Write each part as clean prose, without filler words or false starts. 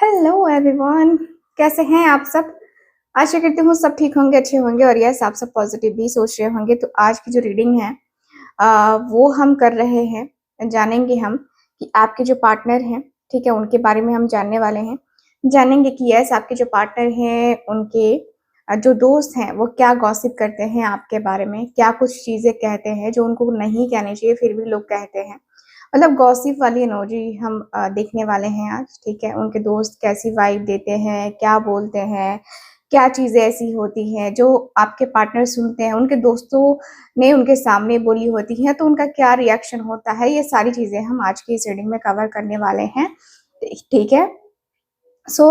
Hello everyone, कैसे हैं आप सब। आशा करती हूँ सब ठीक होंगे, अच्छे होंगे और यस आप सब पॉजिटिव भी सोच रहे होंगे। तो आज की जो रीडिंग है वो हम कर रहे हैं। जानेंगे हम कि आपके जो पार्टनर हैं, ठीक है, उनके बारे में हम जानने वाले हैं। जानेंगे कि यस आपके जो पार्टनर हैं उनके जो दोस्त हैं वो क्या गॉसिप करते हैं आपके बारे में, क्या कुछ चीज़ें कहते हैं जो उनको नहीं कहनी चाहिए फिर भी लोग कहते हैं। मतलब गॉसिप वाली इमोजी हम देखने वाले हैं आज, ठीक है। उनके दोस्त कैसी वाइब देते हैं, क्या बोलते हैं, क्या चीज़ें ऐसी होती हैं जो आपके पार्टनर सुनते हैं, उनके दोस्तों ने उनके सामने बोली होती हैं तो उनका क्या रिएक्शन होता है। ये सारी चीज़ें हम आज की इस रीडिंग में कवर करने वाले हैं, ठीक है। सो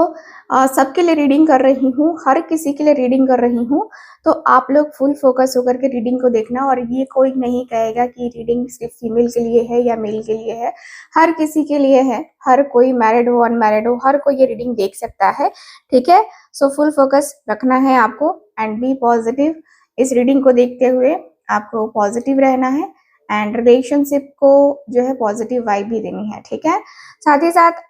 सबके लिए रीडिंग कर रही हूँ, हर किसी के लिए रीडिंग कर रही हूँ। तो आप लोग फुल फोकस होकर के रीडिंग को देखना। और ये कोई नहीं कहेगा कि रीडिंग सिर्फ फीमेल के लिए है या मेल के लिए है, हर किसी के लिए है। हर कोई मैरिड हो अनमैरिड हो, हर कोई ये रीडिंग देख सकता है, ठीक है। सो फुल फोकस रखना है आपको एंड बी पॉजिटिव। इस रीडिंग को देखते हुए आपको पॉजिटिव रहना है एंड रिलेशनशिप को जो है पॉजिटिव वाइब भी देनी है, ठीक है। साथ ही साथ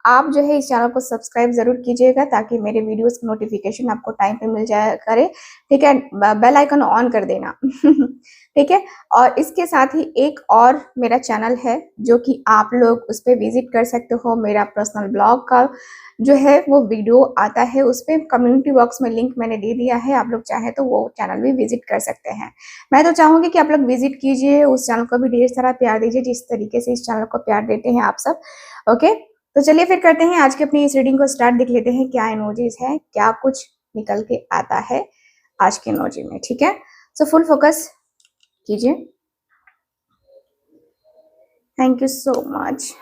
आप जो है इस चैनल को सब्सक्राइब जरूर कीजिएगा ताकि मेरे वीडियोस की नोटिफिकेशन आपको टाइम पे मिल जाया करे, ठीक है। बेल आइकन ऑन कर देना ठीक है। और इसके साथ ही एक और मेरा चैनल है जो कि आप लोग उस पर विजिट कर सकते हो। मेरा पर्सनल ब्लॉग का जो है वो वीडियो आता है, उस पर कम्युनिटी बॉक्स में लिंक मैंने दे दिया है। आप लोग चाहे तो वो चैनल भी विजिट कर सकते हैं। मैं तो चाहूंगी कि आप लोग विजिट कीजिए, उस चैनल को भी ढेर सारा प्यार दीजिए जिस तरीके से इस चैनल को प्यार देते हैं आप सब, ओके। तो चलिए फिर करते हैं आज की अपनी इस रीडिंग को स्टार्ट। देख लेते हैं क्या इमोजीज है, क्या कुछ निकल के आता है आज के इमोजी में, ठीक है। सो फुल फोकस कीजिए। Thank you so much.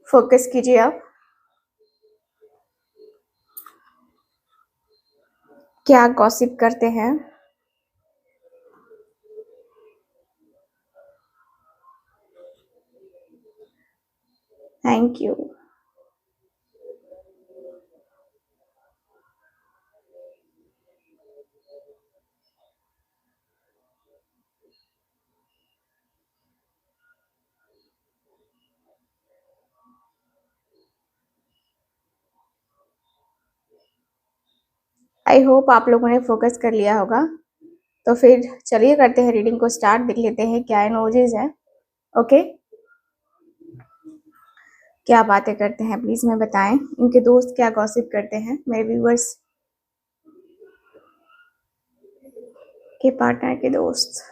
Focus कीजिए आप, क्या गॉसिप करते हैं। Thank you. आई होप आप लोगों ने फोकस कर लिया होगा। तो फिर चलिए करते हैं रीडिंग को स्टार्ट। देख लेते हैं क्या इमोजीज है, ओके। क्या बातें करते हैं प्लीज में बताएं, इनके दोस्त क्या गॉसिप करते हैं, मेरे व्यूअर्स के पार्टनर के दोस्त।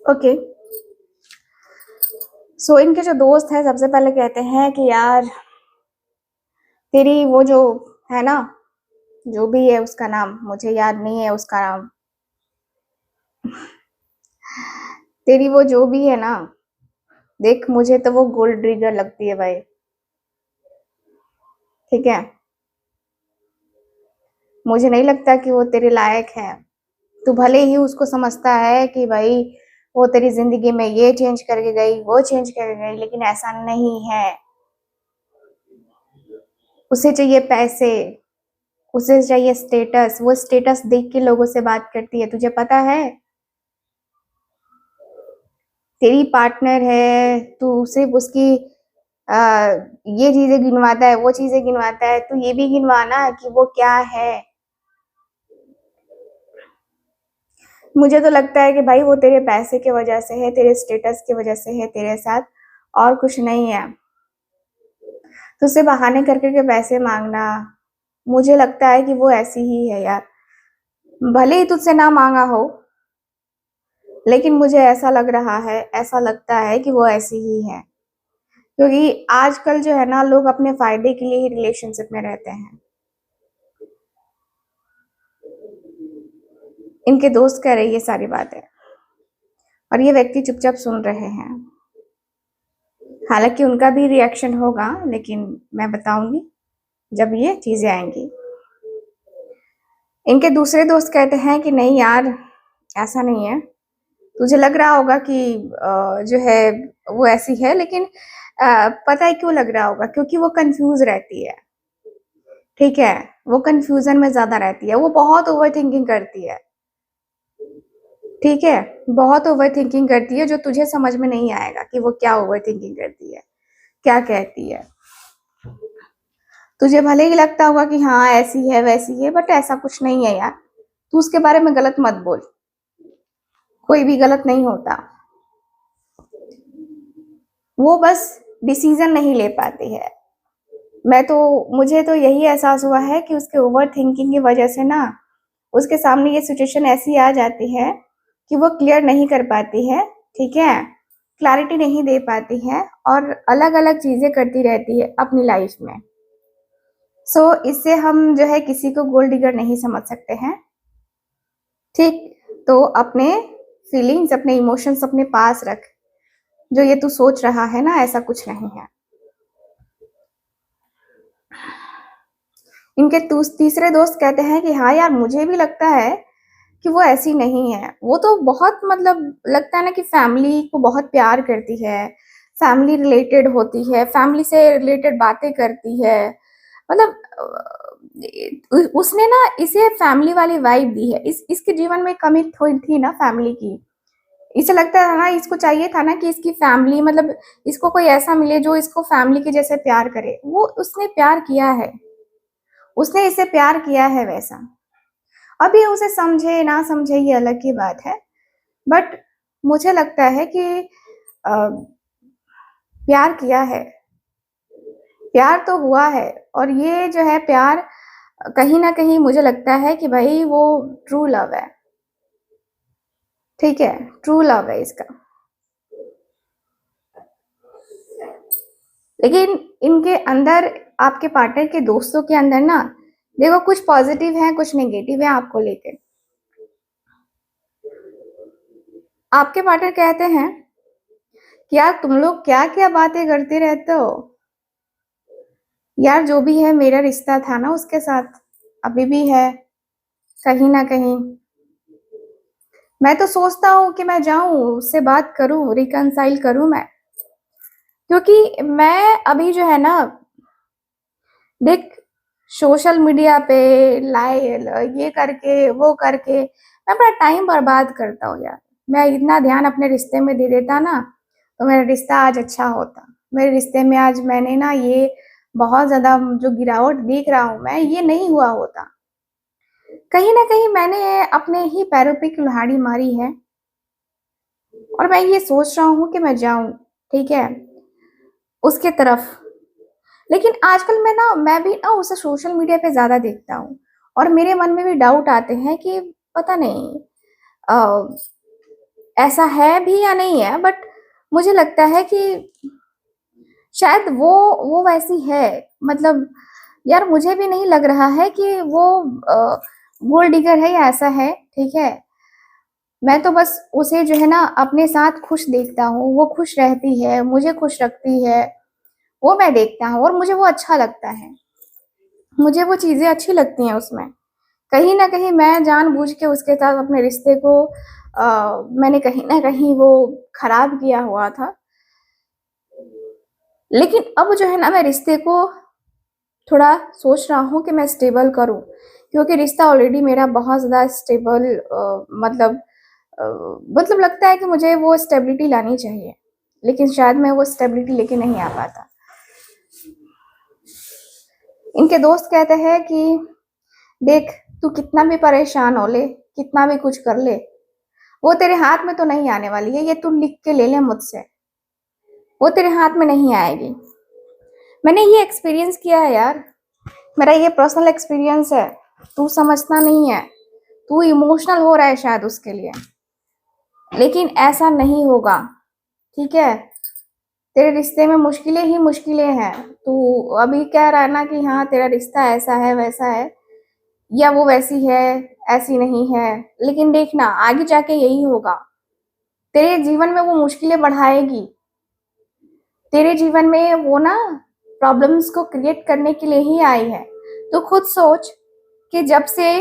ओके सो इनके जो दोस्त हैं सबसे पहले कहते हैं कि यार तेरी वो जो है ना, जो भी है उसका नाम मुझे याद नहीं है उसका नाम, तेरी वो जो भी है ना, देख मुझे तो वो गोल्ड डिगर लगती है भाई, ठीक है। मुझे नहीं लगता कि वो तेरे लायक है। तू भले ही उसको समझता है कि भाई वो तेरी जिंदगी में ये चेंज करके गई, वो चेंज करके गई, लेकिन ऐसा नहीं है। उसे चाहिए पैसे, उसे चाहिए स्टेटस। वो स्टेटस देख के लोगों से बात करती है, तुझे पता है। तेरी पार्टनर है, तू सिर्फ उसकी ये चीजें गिनवाता है, वो चीजें गिनवाता है, तू ये भी गिनवाना कि वो क्या है। मुझे तो लगता है कि भाई वो तेरे पैसे की वजह से है, तेरे स्टेटस की वजह से है तेरे साथ, और कुछ नहीं है। तुझसे बहाने करके के पैसे मांगना, मुझे लगता है कि वो ऐसी ही है यार। भले ही तुझसे ना मांगा हो, लेकिन मुझे ऐसा लग रहा है, ऐसा लगता है कि वो ऐसी ही है। क्योंकि आजकल जो है ना, लोग अपने फायदे के लिए ही रिलेशनशिप में रहते हैं। इनके दोस्त कह रहे ये सारी बातें और ये व्यक्ति चुपचाप सुन रहे हैं। हालांकि उनका भी रिएक्शन होगा, लेकिन मैं बताऊंगी जब ये चीजें आएंगी। इनके दूसरे दोस्त कहते हैं कि नहीं यार, ऐसा नहीं है, तुझे लग रहा होगा कि जो है वो ऐसी है, लेकिन पता है क्यों लग रहा होगा? क्योंकि वो कंफ्यूज रहती है, ठीक है? वो कंफ्यूजन में ज्यादा रहती है, वो बहुत ओवर थिंकिंग करती है, ठीक है? बहुत ओवर थिंकिंग करती है, जो तुझे समझ में नहीं आएगा कि वो क्या ओवर थिंकिंग करती है, क्या कहती है। तुझे भले ही लगता होगा कि हाँ ऐसी है वैसी है, बट ऐसा कुछ नहीं है यार। तू उसके बारे में गलत मत बोल, कोई भी गलत नहीं होता। वो बस डिसीजन नहीं ले पाती है। मुझे तो यही एहसास हुआ है कि उसके ओवर थिंकिंग की वजह से ना उसके सामने ये सिचुएशन ऐसी आ जाती है कि वो क्लियर नहीं कर पाती है, ठीक है? क्लैरिटी नहीं दे पाती है और अलग अलग चीजें करती रहती है अपनी लाइफ में। सो इससे हम जो है किसी को गोल्ड डिगर नहीं समझ सकते हैं, ठीक? तो अपने फीलिंग्स, अपने इमोशंस अपने पास रख। जो ये तू सोच रहा है ना, ऐसा कुछ नहीं है। इनके तीसरे दोस्त कहते हैं कि हाँ यार, मुझे भी लगता है कि वो ऐसी नहीं है। वो तो बहुत मतलब लगता है ना कि फैमिली को बहुत प्यार करती है, फैमिली रिलेटेड होती है, फैमिली से रिलेटेड बातें करती है। मतलब उसने ना इसे फैमिली वाली वाइब दी है। इसके जीवन में कमी थी ना फैमिली की। इसे लगता है ना, इसको चाहिए था ना कि इसकी फैमिली मतलब इसको कोई ऐसा मिले जो इसको फैमिली के जैसे प्यार करे। वो उसने प्यार किया है, उसने इसे प्यार किया है वैसा। अब ये उसे समझे ना समझे ये अलग की बात है, बट मुझे लगता है कि प्यार किया है, प्यार तो हुआ है। और ये जो है प्यार कहीं ना कहीं मुझे लगता है कि भाई वो ट्रू लव है, ठीक है? ट्रू लव है इसका। लेकिन इनके अंदर, आपके पार्टनर के दोस्तों के अंदर ना देखो, कुछ पॉजिटिव है कुछ नेगेटिव है आपको लेकर। आपके पार्टनर कहते हैं कि यार तुम लोग क्या क्या बातें करते रहते हो यार। जो भी है, मेरा रिश्ता था ना उसके साथ, अभी भी है कहीं ना कहीं। मैं तो सोचता हूँ कि मैं जाऊं उससे बात करूं, रिकनसाइल करूं मैं। क्योंकि मैं अभी जो है ना, देख, सोशल मीडिया पे ये करके वो करके मैं अपना टाइम बर्बाद करता हूँ यार। मैं इतना ध्यान अपने रिश्ते में दे देता ना, तो मेरा रिश्ता आज अच्छा होता। मेरे रिश्ते में आज मैंने ना ये बहुत ज्यादा जो गिरावट देख रहा हूँ मैं, ये नहीं हुआ होता। कहीं ना कहीं मैंने अपने ही पैरों पे कुल्हाड़ी मारी है। और मैं ये सोच रहा हूँ कि मैं जाऊं, ठीक है, उसके तरफ। लेकिन आजकल मैं भी ना उसे सोशल मीडिया पे ज्यादा देखता हूँ, और मेरे मन में भी डाउट आते हैं कि पता नहीं अ, ऐसा है भी या नहीं है। बट मुझे लगता है कि शायद वो वैसी है। मतलब यार, मुझे भी नहीं लग रहा है कि वो गोल्ड डिगर है या ऐसा है, ठीक है? मैं तो बस उसे जो है ना अपने साथ खुश देखता हूँ। वो खुश रहती है, मुझे खुश रखती है, वो मैं देखता हूँ और मुझे वो अच्छा लगता है। मुझे वो चीजें अच्छी लगती हैं उसमें। कहीं ना कहीं मैं जानबूझ के उसके साथ अपने रिश्ते को मैंने कहीं ना कहीं वो खराब किया हुआ था। लेकिन अब जो है ना, मैं रिश्ते को थोड़ा सोच रहा हूँ कि मैं स्टेबल करूँ। क्योंकि रिश्ता ऑलरेडी मेरा बहुत ज़्यादा स्टेबल, मतलब अ, मतलब लगता है कि मुझे वो स्टेबिलिटी लानी चाहिए, लेकिन शायद मैं वो स्टेबिलिटी लेके नहीं आ पाता। इनके दोस्त कहते हैं कि देख, तू कितना भी परेशान हो ले, कितना भी कुछ कर ले, वो तेरे हाथ में तो नहीं आने वाली है। ये तू लिख के ले ले मुझसे, वो तेरे हाथ में नहीं आएगी। मैंने ये एक्सपीरियंस किया है यार, मेरा ये पर्सनल एक्सपीरियंस है। तू समझता नहीं है, तू इमोशनल हो रहा है शायद उसके लिए, लेकिन ऐसा नहीं होगा, ठीक है? तेरे रिश्ते में मुश्किलें ही मुश्किलें हैं। तू अभी कह रहा है ना कि हाँ तेरा रिश्ता ऐसा है वैसा है, या वो वैसी है, ऐसी नहीं है। लेकिन देखना, आगे जाके यही होगा। तेरे जीवन में वो मुश्किलें बढ़ाएगी। तेरे जीवन में वो ना प्रॉब्लम्स को क्रिएट करने के लिए ही आई है। तो खुद सोच कि जब से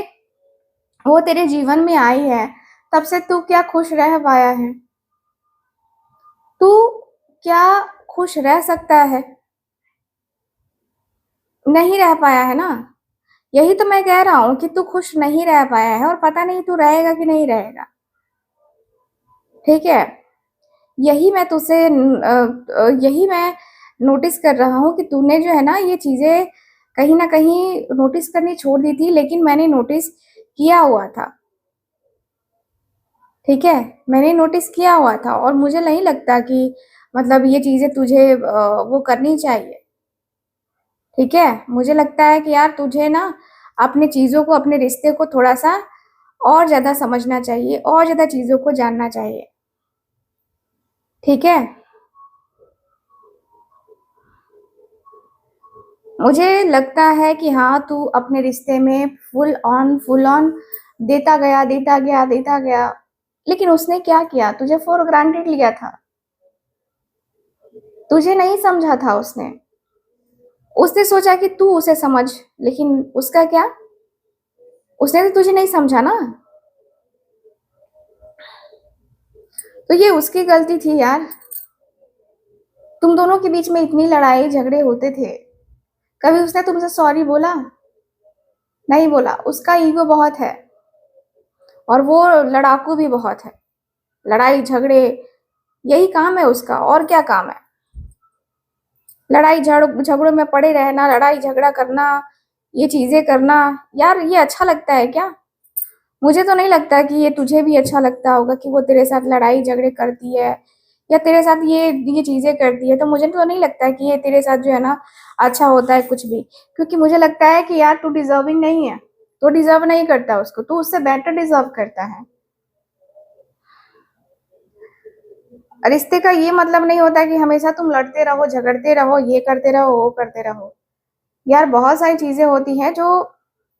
वो तेरे जीवन में आई है, तब से तू क्या खुश रह पाया है? तू क्या खुश रह सकता है? नहीं रह पाया है ना। यही तो मैं कह रहा हूं कि तू खुश नहीं रह पाया है और पता नहीं तू रहेगा कि नहीं रहेगा। ठीक है। यही मैं नोटिस कर रहा हूँ कि तूने जो है ना ये चीजें कहीं ना कहीं नोटिस करनी छोड़ दी थी, लेकिन मैंने नोटिस किया हुआ था। ठीक है। मैंने नोटिस किया हुआ था और मुझे नहीं लगता कि मतलब ये चीजें तुझे वो करनी चाहिए। ठीक है। मुझे लगता है कि यार तुझे ना अपने चीजों को, अपने रिश्ते को थोड़ा सा और ज्यादा समझना चाहिए और ज्यादा चीजों को जानना चाहिए। ठीक है। मुझे लगता है कि हाँ तू अपने रिश्ते में फुल ऑन देता गया। लेकिन उसने क्या किया, तुझे फॉर ग्रांटेड लिया था। तुझे नहीं समझा था उसने। उसने सोचा कि तू उसे समझ, लेकिन उसका क्या, उसने तो तुझे नहीं समझा ना। तो ये उसकी गलती थी यार। तुम दोनों के बीच में इतनी लड़ाई झगड़े होते थे, कभी उसने तुमसे सॉरी बोला? नहीं बोला। उसका ईगो बहुत है और वो लड़ाकू भी बहुत है। लड़ाई झगड़े यही काम है उसका, और क्या काम है? लड़ाई झगड़ों में पड़े रहना, लड़ाई झगड़ा करना, ये चीजें करना। यार ये अच्छा लगता है क्या? मुझे तो नहीं लगता कि ये तुझे भी अच्छा लगता होगा कि वो तेरे साथ लड़ाई झगड़े करती है या तेरे साथ ये चीजें करती है। तो मुझे तो नहीं लगता कि ये तेरे साथ जो है ना अच्छा होता है कुछ भी। क्योंकि मुझे लगता है कि यार तू डिजर्विंग नहीं है। तो डिजर्व नहीं करता उसको, तू उससे बेटर डिजर्व करता है। रिश्ते का ये मतलब नहीं होता कि हमेशा तुम लड़ते रहो, झगड़ते रहो, ये करते रहो, वो करते रहो। यार बहुत सारी चीजें होती हैं जो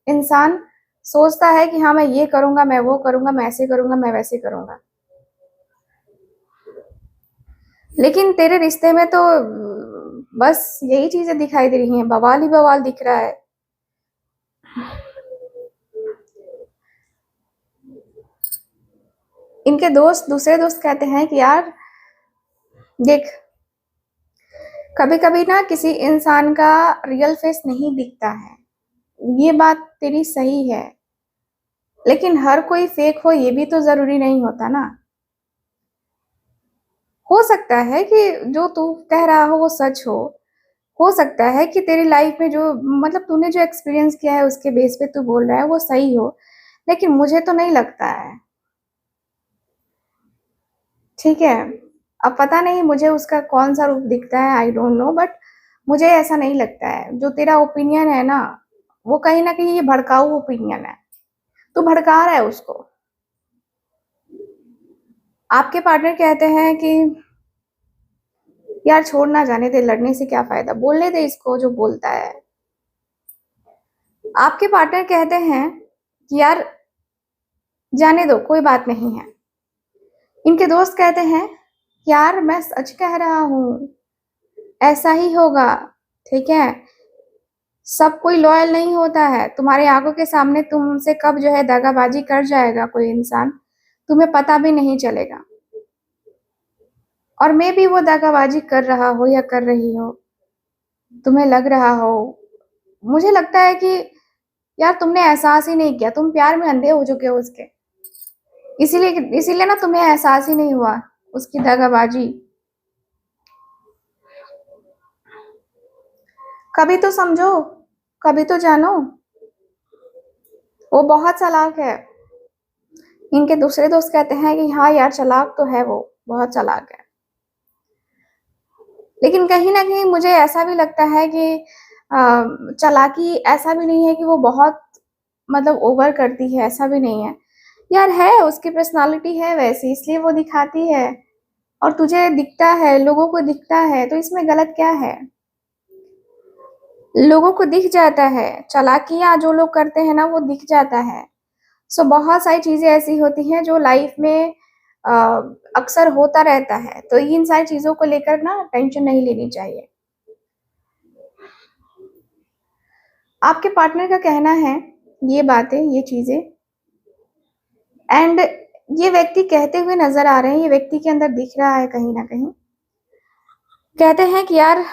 इंसान सोचता है कि हाँ मैं ये करूंगा, मैं वो करूंगा, मैं ऐसे करूंगा, मैं वैसे करूंगा। लेकिन तेरे रिश्ते में तो बस यही चीजें दिखाई दे रही हैं, बवाल ही बवाल दिख रहा है। इनके दोस्त, दूसरे दोस्त कहते हैं कि यार देख, कभी कभी ना किसी इंसान का रियल फेस नहीं दिखता है। ये बात तेरी सही है, लेकिन हर कोई फेक हो ये भी तो जरूरी नहीं होता ना। हो सकता है कि जो तू कह रहा हो वो सच हो सकता है कि तेरी लाइफ में जो मतलब तूने जो एक्सपीरियंस किया है उसके बेस पे तू बोल रहा है वो सही हो, लेकिन मुझे तो नहीं लगता है। ठीक है। अब पता नहीं मुझे उसका कौन सा रूप दिखता है, आई डोंट नो, बट मुझे ऐसा नहीं लगता है। जो तेरा ओपिनियन है ना, वो कहीं ना कहीं ये भड़काऊ ओपिनियन है। तू भड़का रहा है उसको। आपके पार्टनर कहते हैं कि यार छोड़ ना, जाने दे, लड़ने से क्या फायदा, बोलने दे इसको जो बोलता है। आपके पार्टनर कहते हैं कि यार जाने दो, कोई बात नहीं है। इनके दोस्त कहते हैं यार मैं सच कह रहा हूँ, ऐसा ही होगा। ठीक है। सब कोई लॉयल नहीं होता है। तुम्हारे आंखों के सामने तुमसे कब जो है दगाबाजी कर जाएगा कोई इंसान, तुम्हें पता भी नहीं चलेगा। और मैं भी वो दगाबाजी कर रहा हो या कर रही हो, तुम्हें लग रहा हो, मुझे लगता है कि यार तुमने एहसास ही नहीं किया, तुम प्यार में अंधे हो चुके हो उसके। इसीलिए इसीलिए ना तुम्हें एहसास ही नहीं हुआ उसकी दगाबाजी। कभी तो समझो, कभी तो जानो। वो बहुत चालाक है। इनके दूसरे दोस्त कहते हैं कि हाँ यार चालाक तो है, वो बहुत चालाक है। लेकिन कहीं ना कहीं मुझे ऐसा भी लगता है कि चालाकी ऐसा भी नहीं है कि वो बहुत मतलब ओवर करती है, ऐसा भी नहीं है। यार है, उसकी पर्सनालिटी है वैसी, इसलिए वो दिखाती है। और तुझे दिखता है, लोगों को दिखता है, तो इसमें गलत क्या है? लोगों को दिख जाता है, चालाकियां जो लोग करते हैं ना वो दिख जाता है। सो बहुत सारी चीजें ऐसी होती हैं जो लाइफ में अ, अक्सर होता रहता है, तो इन सारी चीजों को लेकर ना टेंशन नहीं लेनी चाहिए। आपके पार्टनर का कहना है ये बातें, ये चीजें, एंड ये व्यक्ति कहते हुए नजर आ रहे हैं, ये व्यक्ति के अंदर दिख रहा है कहीं ना कहीं। कहते हैं कि यार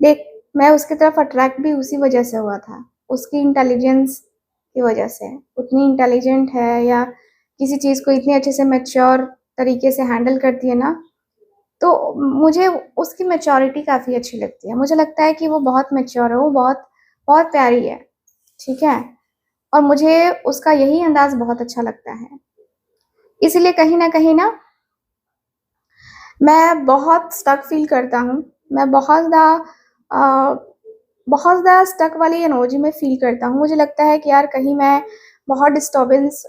देख, मैं उसकी तरफ अट्रैक्ट भी उसी वजह से हुआ था, उसकी इंटेलिजेंस की वजह से। उतनी इंटेलिजेंट है या किसी चीज को इतने अच्छे से मैच्योर तरीके से हैंडल करती है ना, तो मुझे उसकी मैच्योरिटी काफी अच्छी लगती है। मुझे लगता है कि वो बहुत मैच्योर है, वो बहुत बहुत प्यारी है, ठीक है। और मुझे उसका यही अंदाज बहुत अच्छा लगता है। इसलिए कहीं ना मैं बहुत स्टक फील करता हूँ। मैं बहुत ज़्यादा स्टक वाली एनर्जी में फील करता हूँ। मुझे लगता है कि यार कहीं मैं बहुत डिस्टर्बेंस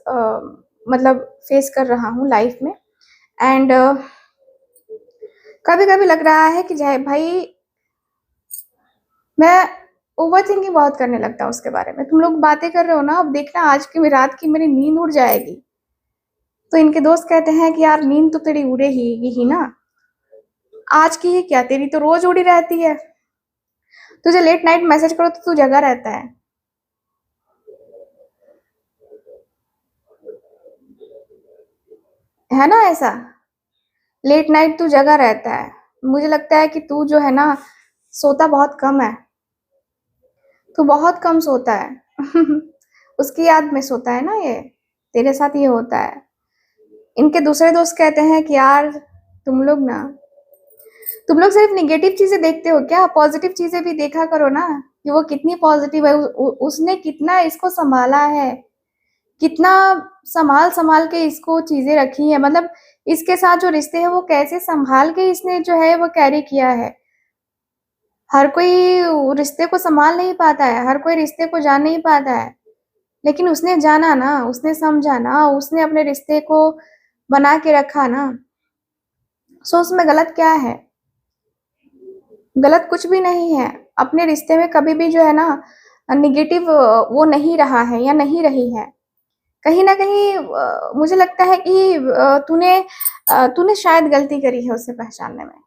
मतलब फेस कर रहा हूँ लाइफ में। एंड कभी कभी लग रहा है कि जय भाई, मैं ओवर थिंकिंग बहुत करने लगता हूँ उसके बारे में। तुम लोग बातें कर रहे हो ना, अब देखना आज की रात की मेरी नींद उड़ जाएगी। तो इनके दोस्त कहते हैं कि यार नींद तो तेरी उड़े ही ना, आज की ही क्या, तेरी तो रोज उड़ी रहती है। तुझे लेट नाइट मैसेज करो तो तू जगा रहता है ना ऐसा। लेट नाइट तू जगा रहता है। मुझे लगता है कि तू जो है ना, सोता बहुत कम है। तू बहुत कम सोता है। उसकी याद में सोता है ना ये, तेरे साथ ये होता है। इनके दूसरे दोस्त कहते हैं कि यार तुम लोग ना, तुम लोग सिर्फ निगेटिव चीजें देखते हो क्या, पॉजिटिव चीजें भी देखा करो ना, कि वो कितनी पॉजिटिव है। उसने कितना इसको संभाला है, कितना संभाल संभाल के इसको चीजें रखी है। मतलब इसके साथ जो रिश्ते हैं वो कैसे संभाल के इसने जो है वो कैरी किया है। हर कोई रिश्ते को संभाल नहीं पाता है, हर कोई रिश्ते को जान नहीं पाता है। लेकिन उसने जाना ना, उसने समझा ना, उसने अपने रिश्ते को बना के रखा ना। सो उसमें गलत क्या है? गलत कुछ भी नहीं है। अपने रिश्ते में कभी भी जो है ना निगेटिव वो नहीं रहा है या नहीं रही है। कहीं ना कहीं मुझे लगता है कि तूने शायद गलती करी है उसे पहचानने में।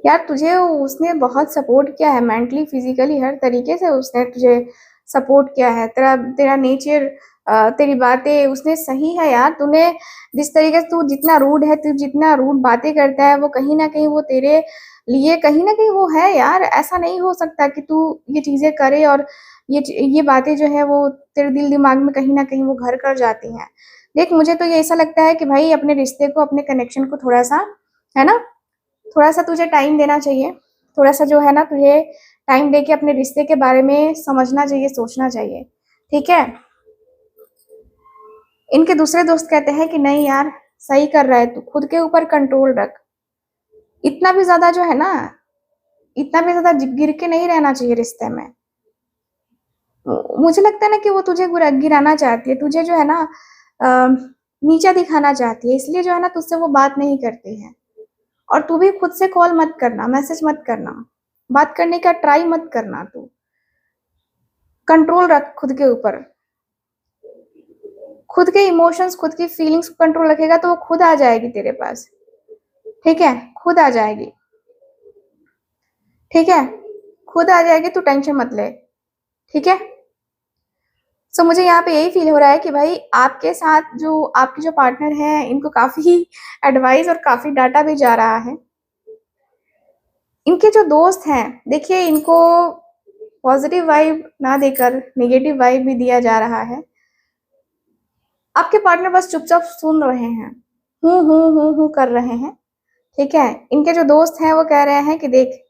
यार तुझे उसने बहुत सपोर्ट किया है, मेंटली फिजिकली हर तरीके से उसने तुझे सपोर्ट किया है। तेरा तेरा नेचर, तेरी बातें उसने सही है यार। तूने जिस तरीके से, तू जितना रूड है, तू जितना रूड बातें करता है, वो कहीं ना कहीं वो तेरे लिए कहीं ना कहीं वो है यार। ऐसा नहीं हो सकता कि तू ये चीजें करे और ये बातें जो है वो तेरे दिल दिमाग में कहीं ना कहीं वो घर कर जाती हैं। देख, मुझे तो ये ऐसा लगता है कि भाई अपने रिश्ते को, अपने कनेक्शन को थोड़ा सा, है ना, थोड़ा सा तुझे टाइम देना चाहिए। थोड़ा सा जो है ना तुझे टाइम दे के अपने रिश्ते के बारे में समझना चाहिए, सोचना चाहिए, ठीक है। इनके दूसरे दोस्त कहते हैं कि नहीं यार, सही कर रहा है तू, खुद के ऊपर कंट्रोल रख। इतना भी ज्यादा जो है ना, इतना भी ज्यादा गिर के नहीं रहना चाहिए रिश्ते में। मुझे लगता है ना कि वो तुझे गिराना चाहती है, तुझे जो है ना अ, नीचा दिखाना चाहती है। इसलिए जो है ना तुझसे वो बात नहीं करती है। और तू भी खुद से कॉल मत करना, मैसेज मत करना, बात करने का ट्राई मत करना। तू कंट्रोल रख खुद के ऊपर। खुद के इमोशंस, खुद की फीलिंग्स को कंट्रोल रखेगा तो वो खुद आ जाएगी तेरे पास, ठीक है। खुद आ जाएगी, ठीक है। खुद आ जाएगी, तू टेंशन मत ले, ठीक है। सो मुझे यहाँ पे यही फील हो रहा है कि भाई आपके साथ जो आपकी जो पार्टनर है, इनको काफी एडवाइस और काफी डाटा भी जा रहा है। इनके जो दोस्त हैं, देखिए, इनको पॉजिटिव वाइब ना देकर नेगेटिव वाइब भी दिया जा रहा है। आपके पार्टनर बस चुपचाप सुन रहे हैं, हूँ कर रहे हैं, ठीक है। इनके जो दोस्त हैं वो कह रहे हैं कि देख,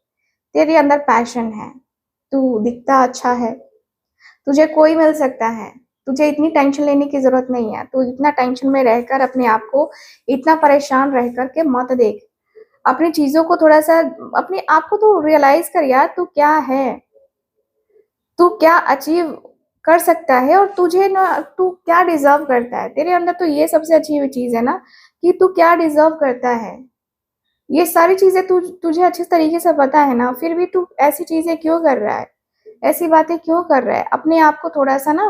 तेरे अंदर पैशन है, तू दिखता अच्छा है, तुझे कोई मिल सकता है, तुझे इतनी टेंशन लेने की जरूरत नहीं है। तू इतना टेंशन में रहकर अपने आप को इतना परेशान रह करके मत देख। अपनी चीजों को थोड़ा सा, अपने आप को तो रियलाइज कर यार, तू क्या है, तू क्या अचीव कर सकता है, और तुझे ना तू क्या डिजर्व करता है। तेरे अंदर तो ये सबसे अच्छी हुई चीज है ना, कि तू क्या डिजर्व करता है। ये सारी चीजें तुझे अच्छे तरीके से पता है ना, फिर भी तू ऐसी चीजें क्यों कर रहा है, ऐसी बातें क्यों कर रहा है। अपने आप को थोड़ा सा ना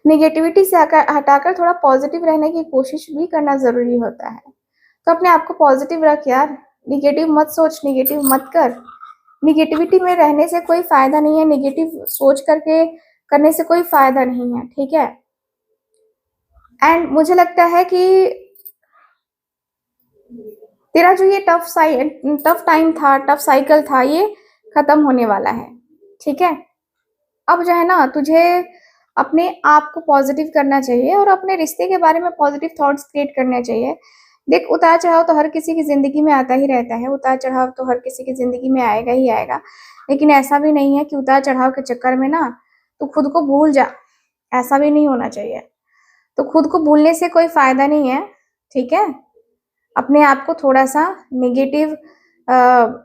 निगेटिविटी से हटाकर थोड़ा पॉजिटिव रहने की कोशिश भी करना जरूरी होता है। तो अपने आप को पॉजिटिव रख यार, निगेटिव मत सोच, निगेटिव मत कर। निगेटिविटी में रहने से कोई फायदा नहीं है। निगेटिव सोच करके करने से कोई फायदा नहीं है, ठीक है। एंड मुझे लगता है कि तेरा जो ये टफ टाइम था, टफ साइकिल था, ये खत्म होने वाला है, ठीक है। अब जो है ना, तुझे अपने आप को पॉजिटिव करना चाहिए और अपने रिश्ते के बारे में पॉजिटिव थॉट्स क्रिएट करने चाहिए। देख, उतार चढ़ाव तो हर किसी की जिंदगी में आता ही रहता है, उतार चढ़ाव तो हर किसी की जिंदगी में आएगा ही आएगा। लेकिन ऐसा भी नहीं है कि उतार चढ़ाव के चक्कर में ना तू खुद को भूल जा, ऐसा भी नहीं होना चाहिए। तो खुद को भूलने से कोई फायदा नहीं है, ठीक है। अपने आप को थोड़ा सा नेगेटिव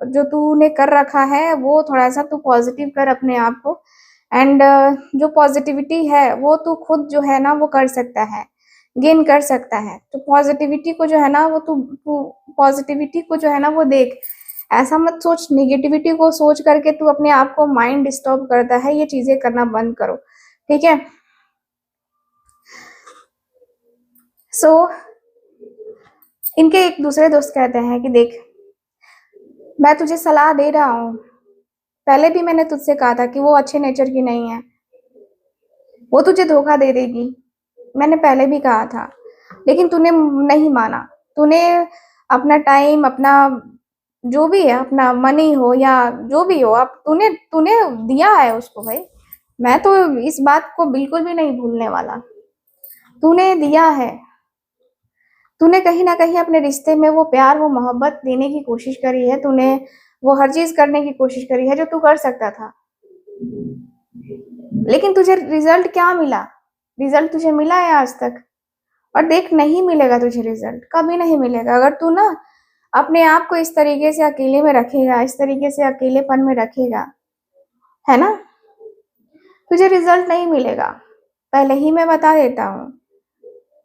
जो तूने कर रखा है वो थोड़ा सा तू पॉजिटिव कर अपने आप को। एंड जो पॉजिटिविटी है वो तू खुद जो है ना वो कर सकता है, गेन कर सकता है। तो पॉजिटिविटी को जो है ना वो तू तू पॉजिटिविटी को जो है ना वो देख। ऐसा मत सोच, नेगेटिविटी को सोच करके तू अपने आप को माइंड डिस्टर्ब करता है, ये चीजें करना बंद करो, ठीक है। सो इनके एक दूसरे दोस्त कहते हैं कि देख, मैं तुझे सलाह दे रहा हूँ, पहले भी मैंने तुझसे कहा था कि वो अच्छे नेचर की नहीं है, वो तुझे धोखा दे देगी, मैंने पहले भी कहा था। लेकिन तूने नहीं माना। तूने अपना टाइम, अपना जो भी है, अपना मनी हो या जो भी हो, अब तूने तूने दिया है उसको भाई। मैं तो इस बात को बिल्कुल भी नहीं भूलने वाला। तूने दिया है, तूने कहीं ना कहीं अपने रिश्ते में वो प्यार, वो मोहब्बत देने की कोशिश करी है, तूने वो हर चीज करने की कोशिश करी है जो तू कर सकता था। लेकिन तुझे रिजल्ट क्या मिला? रिजल्ट तुझे मिला है आज तक? और देख, नहीं मिलेगा तुझे रिजल्ट, कभी नहीं मिलेगा। अगर तू ना अपने आप को इस तरीके से अकेले में रखेगा, इस तरीके से अकेलेपन में रखेगा, है ना, तुझे रिजल्ट नहीं मिलेगा। पहले ही मैं बता देता हूँ,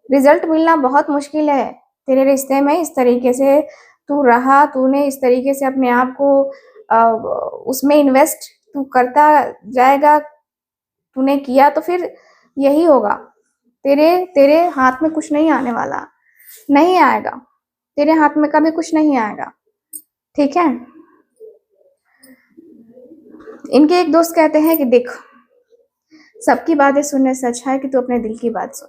रिजल्ट मिलना बहुत मुश्किल है। तेरे रिश्ते में इस तरीके से तू रहा, तूने इस तरीके से अपने आप को उसमें इन्वेस्ट तू करता जाएगा, तूने किया, तो फिर यही होगा। तेरे तेरे हाथ में कुछ नहीं आने वाला, नहीं आएगा, तेरे हाथ में कभी कुछ नहीं आएगा, ठीक है। इनके एक दोस्त कहते हैं कि देख, सबकी बातें सुनने से अच्छा है कि तू अपने दिल की बात सुन,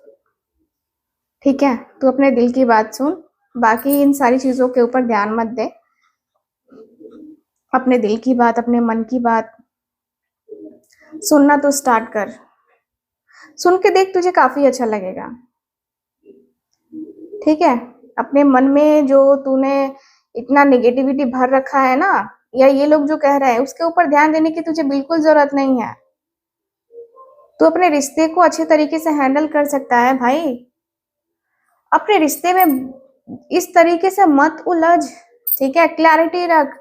ठीक है। तू अपने दिल की बात सुन, बाकी इन सारी चीजों के ऊपर ध्यान मत दे। अपने दिल की बात, अपने मन की बात सुनना तो स्टार्ट कर। सुन के देख, तुझे काफी अच्छा लगेगा, ठीक है। अपने मन में जो तूने इतना नेगेटिविटी भर रखा है ना, या ये लोग जो कह रहे हैं, उसके ऊपर ध्यान देने की तुझे बिल्कुल जरूरत नहीं है। तू अपने रिश्ते को अच्छे तरीके से हैंडल कर सकता है भाई। अपने रिश्ते में इस तरीके से मत उलझ, ठीक है। क्लैरिटी रख,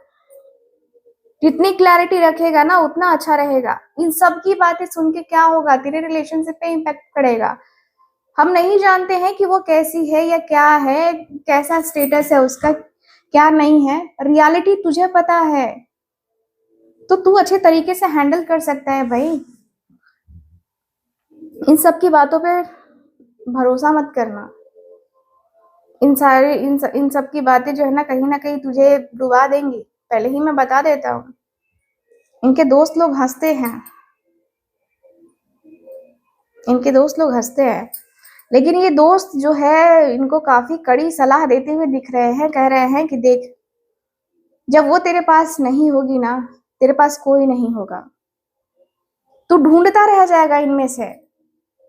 जितनी क्लैरिटी रखेगा ना उतना अच्छा रहेगा। इन सब की बातें सुन के क्या होगा, तेरे रिलेशनशिप पे इम्पैक्ट पड़ेगा। हम नहीं जानते हैं कि वो कैसी है या क्या है, कैसा स्टेटस है उसका, क्या नहीं है। रियलिटी तुझे पता है, तो तू अच्छे तरीके से हैंडल कर सकता है भाई। इन सब की बातों पे भरोसा मत करना। इन सब की बातें जो है ना कहीं तुझे डुबा देंगी, पहले ही मैं बता देता हूँ। इनके दोस्त लोग हंसते हैं, इनके दोस्त लोग हंसते हैं, लेकिन ये दोस्त जो है इनको काफी कड़ी सलाह देते हुए दिख रहे हैं। कह रहे हैं कि देख, जब वो तेरे पास नहीं होगी ना, तेरे पास कोई नहीं होगा। तू ढूंढता रह जाएगा इनमें से,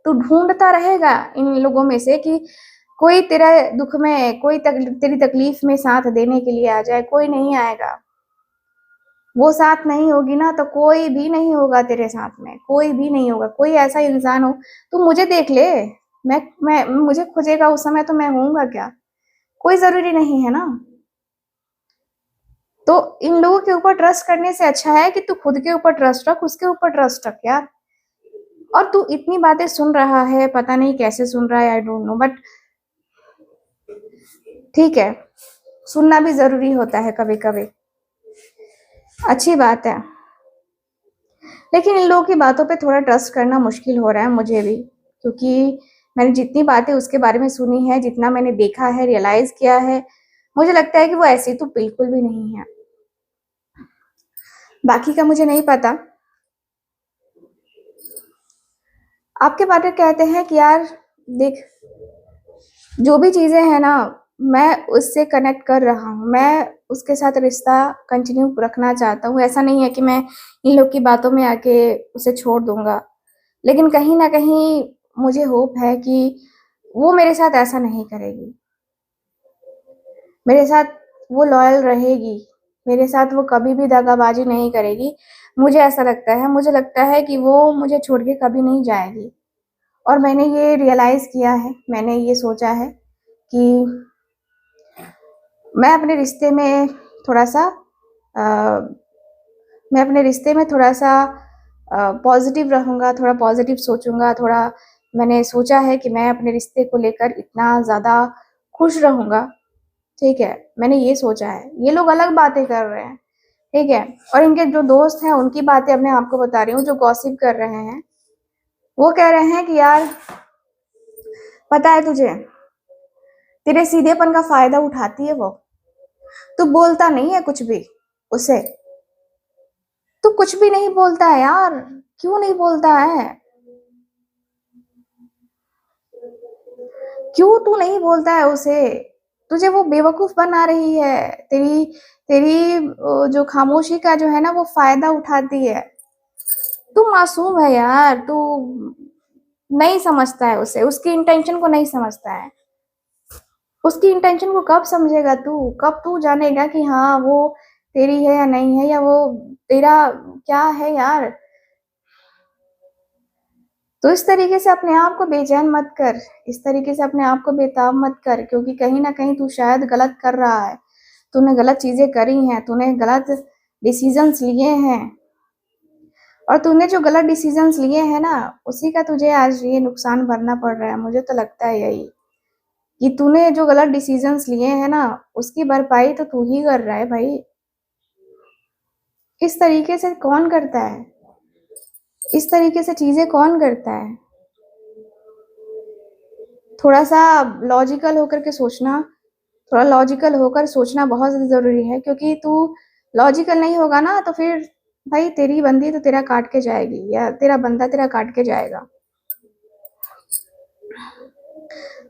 तू ढूंढता रहेगा इन लोगों में से कि कोई तेरा दुख में, कोई तेरी तकलीफ में साथ देने के लिए आ जाए। कोई नहीं आएगा। वो साथ नहीं होगी ना तो कोई भी नहीं होगा तेरे साथ में, कोई भी नहीं होगा। कोई ऐसा इंसान हो, तू मुझे देख ले, मैं मुझे खोजेगा उस समय तो मैं होऊंगा क्या? कोई जरूरी नहीं है ना। तो इन लोगों के ऊपर ट्रस्ट करने से अच्छा है कि तू खुद के ऊपर ट्रस्ट रख, उसके ऊपर ट्रस्ट रख यार। और तू इतनी बातें सुन रहा है, पता नहीं कैसे सुन रहा है, आई डोंट नो, बट ठीक है, सुनना भी जरूरी होता है कभी कभी, अच्छी बात है। लेकिन इन लोगों की बातों पे थोड़ा ट्रस्ट करना मुश्किल हो रहा है मुझे भी, क्योंकि मैंने जितनी बातें उसके बारे में सुनी है, जितना मैंने देखा है, रियलाइज किया है, मुझे लगता है कि वो ऐसी तो बिल्कुल भी नहीं है। बाकी का मुझे नहीं पता, आपके पार्टनर कहते हैं कि यार देख, जो भी चीज़ें हैं ना, मैं उससे कनेक्ट कर रहा हूँ, मैं उसके साथ रिश्ता कंटिन्यू रखना चाहता हूँ। ऐसा नहीं है कि मैं इन लोग की बातों में आके उसे छोड़ दूँगा। लेकिन कहीं न कहीं मुझे होप है कि वो मेरे साथ ऐसा नहीं करेगी। मेरे साथ वो लॉयल रहेगी, मेरे साथ वो कभी भी दगाबाजी नहीं करेगी। मुझे लगता है कि वो मुझे छोड़ के कभी नहीं जाएगी। और मैंने ये रियलाइज़ किया है, मैंने ये सोचा है कि मैं अपने रिश्ते में थोड़ा-सा अ, मैं अपने रिश्ते में थोड़ा-सा पॉज़िटिव रहूँगा, थोड़ा पॉज़िटिव सोचूँगा, थोड़ा मैंने सोचा है कि मैं अपने रिश्ते को लेकर इतना ज़्यादा खुश रहूँगा, ठीक है? मैंने ये सोचा है। ये लोग अलग बातें कर रहे हैं, ठीक है? और इनके जो दोस्त हैं, उनकी बातें अब मैं आपको बता रही हूँ, जो गॉसिप कर रहे हैं। वो कह रहे हैं कि यार, पता है तुझे, तेरे सीधेपन का फ़ायदा उठाती है वो। तू बोलता नहीं है कुछ भी उसे। तू कुछ भी नहीं बोलता है यार, क्यों नहीं बोलता है? क्यों तू नहीं बोलता है उसे? तुझे वो बेवकूफ़ बना रही है। तेरी तेरी जो खामोशी का जो है ना, वो फ़ायदा उठाती है। तू मासूम है यार, तू नहीं समझता है उसे, उसकी इंटेंशन को नहीं समझता है। उसकी इंटेंशन को कब समझेगा तू? कब तू जानेगा कि हाँ, वो तेरी है या नहीं है, या वो तेरा क्या है यार? तो इस तरीके से अपने आप को बेचैन मत कर, इस तरीके से अपने आप को बेताब मत कर, क्योंकि कहीं न कहीं तू शायद गलत कर रहा है। तूने गलत चीज़ें करी हैं, तूने गलत डिसीज़न्स लिए हैं, और तूने जो गलत डिसीज़न्स लिए हैं ना, उसी का तुझे आज ये नुकसान भरना पड़ रहा है। मुझे तो लगता है यही, कि तूने जो गलत डिसीज़न्स लिए हैं ना, उसकी भरपाई तो तू ही कर रहा है भाई। इस तरीके से कौन करता है? इस तरीके से चीज़ें कौन करता है? थोड़ा-सा लॉजिकल होकर के सोचना, थोड़ा लॉजिकल होकर सोचना बहुत ज़रूरी है, क्योंकि तू लॉजिकल नहीं होगा ना, तो फिर भाई तेरी बंदी तो तेरा काट के जाएगी, या तेरा बंदा तेरा काट के जाएगा।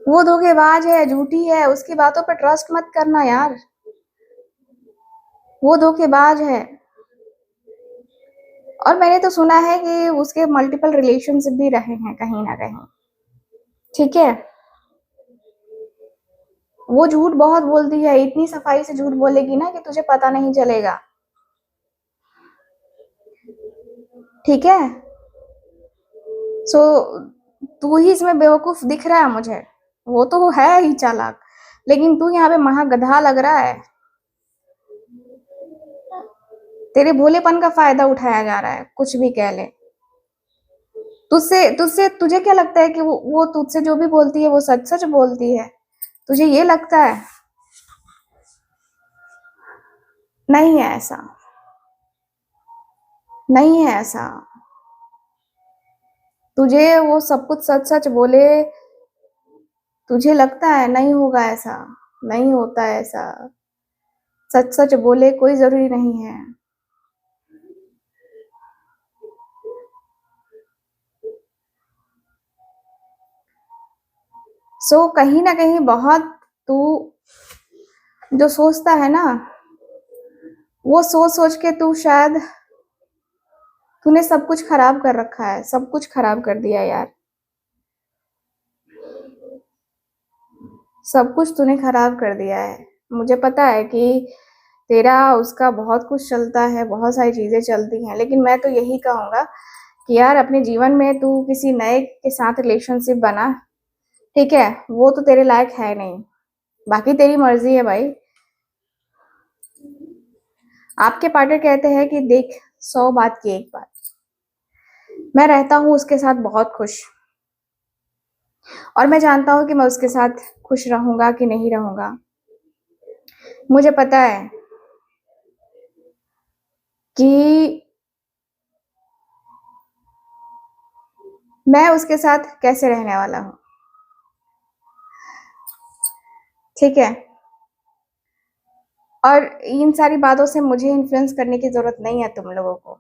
वो धोखेबाज है, झूठी है, उसकी बातों पे ट्रस्ट मत करना यार। वो धोखेबाज है। और मैंने तो सुना है कि उसके मल्टीपल रिलेशनशिप भी रहे हैं कहीं न कहीं, ठीक है? वो झूठ बहुत बोलती है, इतनी सफाई से झूठ बोलेगी ना कि तुझे पता नहीं चलेगा, ठीक है? सो तू ही इसमें बेवकूफ़ दिख रहा है मुझे। वो तो है ही चालाक, लेकिन तू यहाँ पे महागधा लग रहा है। तेरे भोलेपन का फ़ायदा उठाया जा रहा है, कुछ भी कह ले। तुझसे तुझसे तुझे क्या लगता है कि वो तुझसे जो भी बोलती है वो सच-सच बोलती है? तुझे ये लगता है? नहीं है ऐसा, नहीं है ऐसा। तुझे वो सब कुछ सच-सच बोले, तुझे लगता है नहीं होगा ऐसा, नहीं होता है ऐसा। सच-सच बोले, कोई ज़रूरी नहीं है। सो कहीं न कहीं बहुत तू जो सोचता है ना, वो सोच-सोच के तू शायद तूने सब कुछ खराब कर रखा है, सब कुछ खराब कर दिया यार। सब कुछ तूने खराब कर दिया है। मुझे पता है कि तेरा उसका बहुत कुछ चलता है, बहुत सारी चीज़ें चलती हैं, लेकिन मैं तो यही कहूँगा कि यार अपने जीवन में तू किसी नए के साथ रिलेशनशिप बना, ठीक है? वो तो तेरे लायक है नहीं। बाकी तेरी मर्ज़ी है भाई। आपके पार्टनर कहते हैं कि देख, 100 बात की एक बात। मैं रहता हूँ उसके साथ बहुत खुश, और मैं जानता हूँ कि मैं उसके साथ खुश रहूँगा कि नहीं रहूँगा। मुझे पता है कि मैं उसके साथ कैसे रहने वाला हूँ, ठीक है? और इन सारी बातों से मुझे इन्फ्लुएंस करने की ज़रूरत नहीं है तुम लोगों को।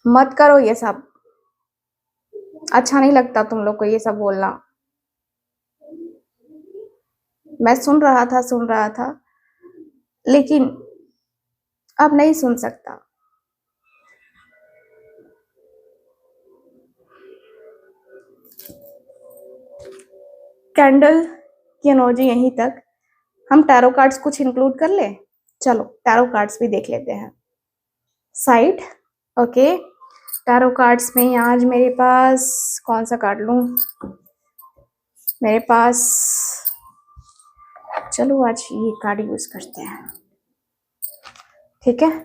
मत करो ये सब। अच्छा नहीं लगता तुम लोग को ये सब बोलना। मैं सुन रहा था, लेकिन अब नहीं सुन सकता। कैंडल की एनर्जी यहीं तक। हम टैरो कार्ड्स कुछ इंक्लूड कर ले। चलो टैरो कार्ड्स भी देख लेते हैं। Side, okay. टैरो कार्ड्स में आज मेरे पास कौन सा कार्ड लूं? मेरे पास, चलो आज ये कार्ड यूज करते हैं, ठीक है।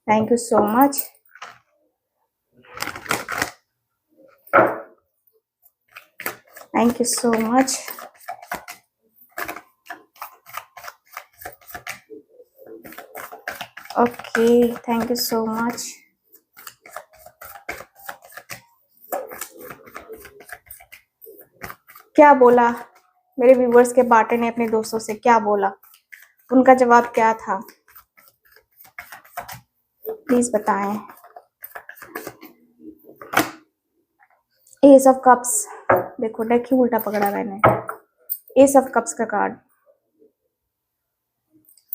Thank you so much. Thank you so much. Okay, thank you so much. क्या बोला मेरे व्यूवर्स के बाटे ने अपने दोस्तों से? क्या बोला? उनका जवाब क्या था? प्लीज बताएं। एस ऑफ कप्स, देखो डेक ही उल्टा पकड़ा मैंने। एस ऑफ कप्स का कार्ड।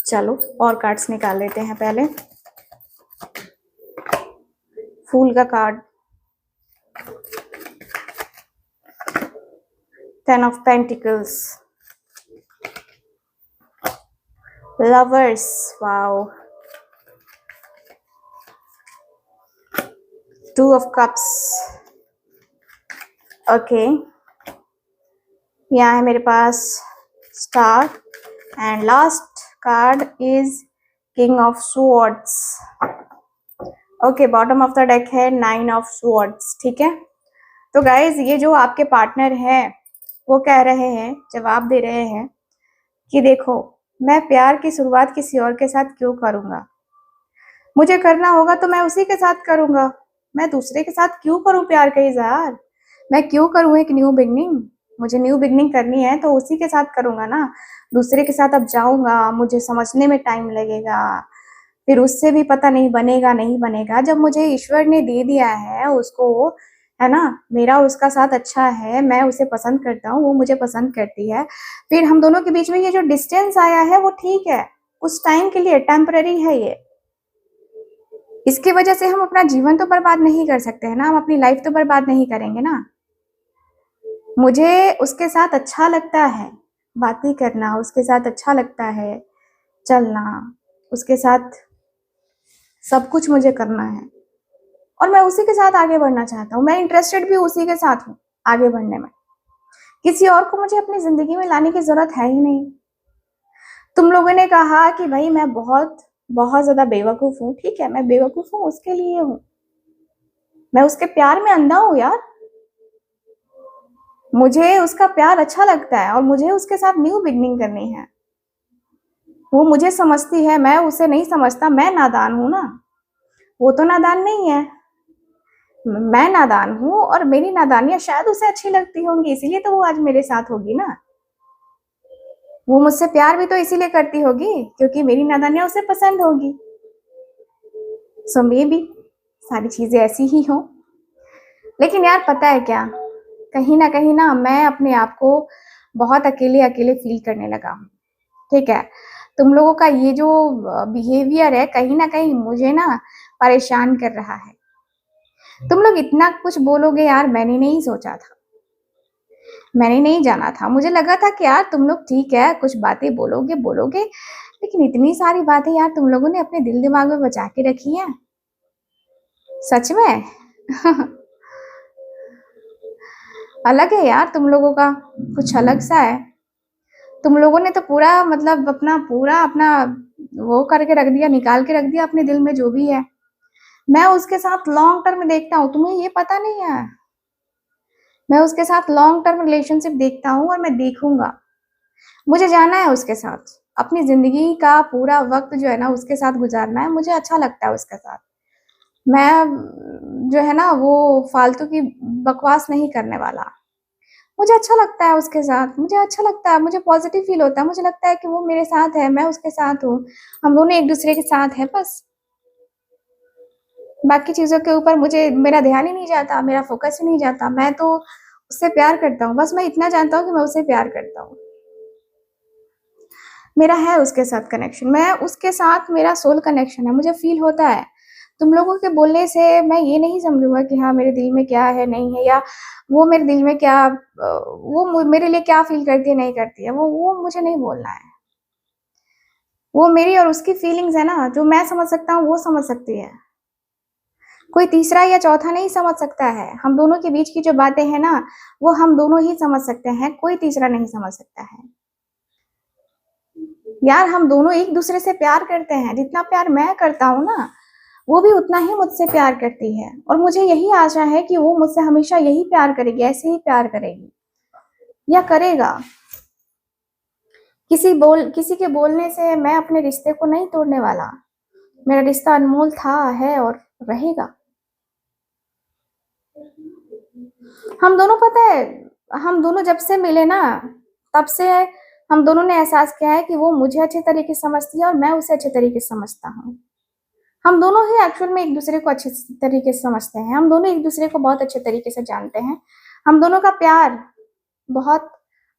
चलो और कार्ड्स निकाल लेते हैं पहले। फूल का card, 10 of pentacles, lovers, wow, 2 of cups, okay. यहाँ है मेरे पास star and last card is king of swords. Okay, bottom of the deck है 9 ऑफ स्वॉर्ड्स, ठीक है। तो गाइज ये जो आपके पार्टनर है वो कह रहे हैं, जवाब दे रहे हैं कि देखो मैं प्यार की शुरुआत किसी और के साथ क्यों करूंगा? मुझे करना होगा तो मैं उसी के साथ करूंगा। मैं दूसरे के साथ क्यों करूं प्यार का इजहार? मैं क्यों करूं एक न्यू बिगनिंग? मुझे न्यू बिगनिंग करनी है तो उसी के साथ करूंगा ना। दूसरे के साथ अब जाऊंगा, मुझे समझने में टाइम लगेगा, फिर उससे भी पता नहीं बनेगा नहीं बनेगा। जब मुझे ईश्वर ने दे दिया है उसको, है ना, मेरा उसका साथ अच्छा है, मैं उसे पसंद करता हूँ, वो मुझे पसंद करती है, फिर हम दोनों के बीच में ये जो डिस्टेंस आया है वो ठीक है, कुछ टाइम के लिए टेम्पररी है ये। इसकी वजह से हम अपना जीवन तो बर्बाद नहीं कर सकते है ना, हम अपनी लाइफ तो बर्बाद नहीं करेंगे ना। मुझे उसके साथ अच्छा लगता है बातें करना, उसके साथ अच्छा लगता है चलना, उसके साथ सब कुछ मुझे करना है और मैं उसी के साथ आगे बढ़ना चाहता हूँ। मैं इंटरेस्टेड भी उसी के साथ हूँ आगे बढ़ने में। किसी और को मुझे अपनी जिंदगी में लाने की जरूरत है ही नहीं। तुम लोगों ने कहा कि भाई मैं बहुत बहुत ज्यादा बेवकूफ हूँ, ठीक है, मैं बेवकूफ हूँ उसके लिए हूँ, मैं उसके प्यार में अंधा हूँ यार। मुझे उसका प्यार अच्छा लगता है और मुझे उसके साथ न्यू बिगनिंग करनी है। वो मुझे समझती है, मैं उसे नहीं समझता। मैं नादान हूं ना, वो तो नादान नहीं है। मैं नादान हूं और मेरी नादानियां शायद उसे अच्छी लगती होंगी, इसीलिए तो वो आज मेरे साथ होगी ना। वो मुझसे प्यार भी तो इसीलिए करती होगी क्योंकि मेरी नादानियां उसे पसंद होगी। सो मे भी सारी चीजें ऐसी ही हो। लेकिन यार पता है क्या, कहीं ना मैं अपने आप को बहुत अकेले अकेले फील करने लगा हूँ, ठीक है। तुम लोगों का ये जो बिहेवियर है कहीं ना कहीं मुझे ना परेशान कर रहा है। तुम लोग इतना कुछ बोलोगे यार, मैंने नहीं सोचा था, मैंने नहीं जाना था। मुझे लगा था कि यार तुम लोग ठीक है कुछ बातें बोलोगे बोलोगे, लेकिन इतनी सारी बातें यार तुम लोगों ने अपने दिल दिमाग में बचा के रखी है, सच में। अलग है यार तुम लोगों का, कुछ अलग सा है। तुम लोगों ने तो पूरा मतलब अपना वो करके रख दिया, निकाल के रख दिया अपने दिल में जो भी है। मैं उसके साथ लॉन्ग टर्म देखता हूँ, तुम्हें ये पता नहीं है। मैं उसके साथ लॉन्ग टर्म रिलेशनशिप देखता हूँ और मैं देखूंगा। मुझे जाना है उसके साथ, अपनी जिंदगी का पूरा वक्त जो है ना उसके साथ गुजारना है। मुझे अच्छा लगता है उसके साथ। मैं जो है ना वो फालतू की बकवास नहीं करने वाला। मुझे अच्छा लगता है उसके साथ, मुझे अच्छा लगता है, मुझे पॉजिटिव फील होता है। मुझे लगता है कि वो मेरे साथ है, मैं उसके साथ हूँ, हम दोनों एक दूसरे के साथ है बस। बाकी चीज़ों के ऊपर मुझे मेरा ध्यान ही नहीं जाता, मेरा फ़ोकस ही नहीं जाता। मैं तो उससे प्यार करता हूँ, बस मैं इतना जानता हूँ कि मैं उससे प्यार करता हूँ। मेरा है उसके साथ कनेक्शन, मैं उसके साथ मेरा सोल कनेक्शन है, मुझे फ़ील होता है। तुम लोगों के बोलने से मैं ये नहीं समझूँगा कि हाँ, मेरे दिल में क्या है, नहीं है, या वो मेरे दिल में क्या वो मेरे लिए क्या फ़ील करती है, नहीं करती है, वो मुझे नहीं बोलना है। वो मेरी और उसकी फीलिंग्स है ना, जो मैं समझ सकता हूँ, वो समझ सकती है। कोई तीसरा या चौथा नहीं समझ सकता है। हम दोनों के बीच की जो बातें हैं ना, वो हम दोनों ही समझ सकते हैं, कोई तीसरा नहीं समझ सकता है। यार, हम दोनों एक-दूसरे से प्यार करते हैं, जितना प्यार मैं करता हूँ ना, वो भी उतना ही मुझसे प्यार करती है, और मुझे यही आशा है कि वो मुझसे हमेशा यही प्यार करेगी, ऐसे ही प्यार करेगी या करेगा। किसी के बोलने से मैं अपने रिश्ते को नहीं तोड़ने वाला। मेरा रिश्ता अनमोल था, है और रहेगा। हम दोनों, पता है, हम दोनों जब से मिले ना, तब से हम दोनों ने एहसास किया है कि वो मुझे अच्छे तरीके से समझती है और मैं उसे अच्छे तरीके से समझता हूँ। हम दोनों ही एक्चुअल में एक-दूसरे को अच्छे तरीके से समझते हैं। हम दोनों एक-दूसरे को बहुत अच्छे तरीके से जानते हैं। हम दोनों का प्यार बहुत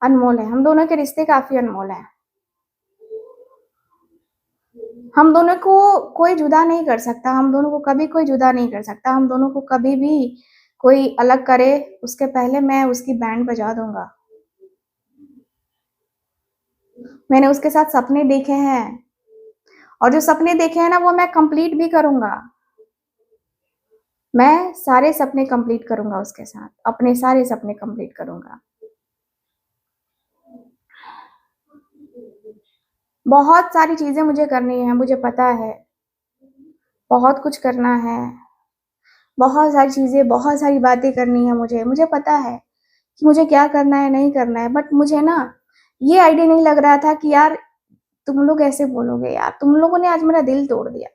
अनमोल है। हम दोनों के रिश्ते काफ़ी अनमोल हैं। हम दोनों को कोई जुदा नहीं कर सकता, हम दोनों को कभी कोई जुदा नहीं कर सकता। हम दोनों को कभी भी कोई अलग करे, उसके पहले मैं उसकी बैंड बजा दूँगा। मैंने उसके साथ सपने देखे हैं, और जो सपने देखे हैं ना, वो मैं कंप्लीट भी करूँगा। मैं सारे सपने कंप्लीट करूँगा उसके साथ, अपने सारे सपने कंप्लीट करूँगा। बहुत सारी चीज़ें मुझे करनी है, मुझे पता है। बहुत कुछ करना है, बहुत सारी चीज़ें, बहुत सारी बातें करनी है मुझे। मुझे पता है कि मुझे क्या करना है, नहीं करना है, बट मुझे ना ये आइडिया नहीं लग रहा था कि यार, तुम लोग ऐसे बोलोगे यार, तुम लोगों ने आज मेरा दिल तोड़ दिया।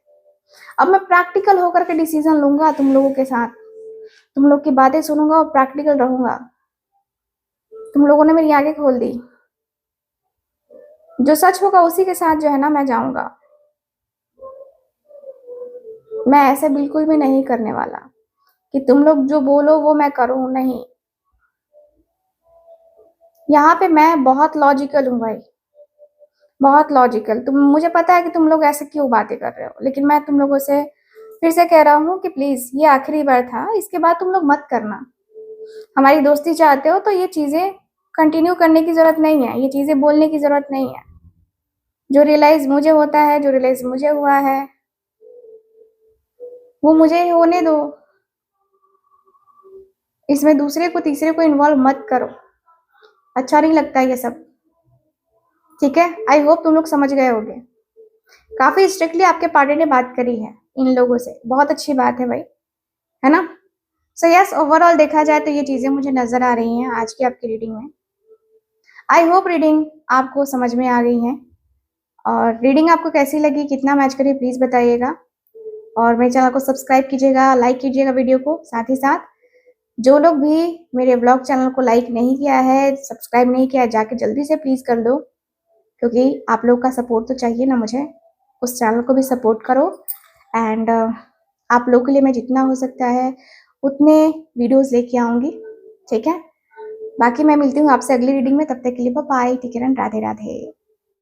अब मैं प्रैक्टिकल होकर के डिसीज़न लूँगा तुम लोगों के साथ। तुम लोग की बातें सुनूँगा और प्रैक्टिकल रहूँगा। तुम लोगों ने मेरी आँखें खोल दी। जो सच होगा उसी के साथ जो है ना, मैं जाऊँगा। मैं ऐसे बिल्कुल भी नहीं करने वाला कि तुम लोग जो बोलो वो मैं करूँ, नहीं। यहाँ पे मैं बहुत लॉजिकल हूँ भाई, बहुत लॉजिकल। मुझे पता है कि तुम लोग ऐसे क्यों बातें कर रहे हो, लेकिन मैं तुम लोगों से फिर से कह रहा हूँ कि प्लीज़, ये आखिरी बार था, इसके बाद तुम लोग मत करना। हमारी दोस्ती चाहते हो तो ये चीज़ें कंटिन्यू करने की ज़रूरत नहीं है, ये चीज़ें बोलने की ज़रूरत नहीं है। जो रियलाइज़ मुझे होता है, जो रियलाइज़ मुझे हुआ है, वो मुझे होने दो। इसमें दूसरे को, तीसरे को इन्वॉल्व मत करो। अच्छा नहीं लगता ये सब, ठीक है? आई होप तुम लोग समझ गए होगे। काफ़ी स्ट्रिक्टली आपके पार्टनर ने बात करी है इन लोगों से, बहुत अच्छी बात है भाई, है ना? सो यस, ओवरऑल देखा जाए तो ये चीज़ें मुझे नज़र आ रही हैं आज की आपकी रीडिंग में। आई होप रीडिंग आपको समझ में आ गई है, और रीडिंग आपको कैसी लगी, कितना मैच करी, प्लीज़ बताइएगा। और मेरे चैनल को सब्सक्राइब कीजिएगा, लाइक कीजिएगा वीडियो को। साथ ही साथ जो लोग भी मेरे व्लॉग चैनल को लाइक नहीं किया है, सब्सक्राइब नहीं किया है, जाके जल्दी से प्लीज़ कर दो, क्योंकि आप लोग का सपोर्ट तो चाहिए ना मुझे। उस चैनल को भी सपोर्ट करो, एंड आप लोगों के लिए मैं जितना हो सकता है उतने वीडियोज़ लेके आऊँगी, ठीक है? बाकी मैं मिलती हूँ आपसे अगली रीडिंग में, तब तक के लिए bye bye, take care and Radhe Radhe.